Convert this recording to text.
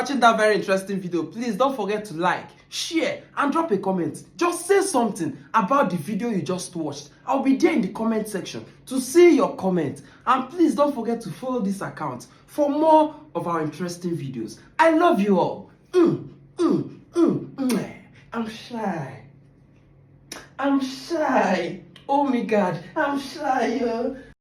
watching that very interesting video, please don't forget to like, share, and drop a comment. Just say something about the video you just watched. I'll be there in the comment section to see your comment. And please don't forget to follow this account for more of our interesting videos. I love you all. I'm shy. I'm shy. Oh my God, I'm shy, yo.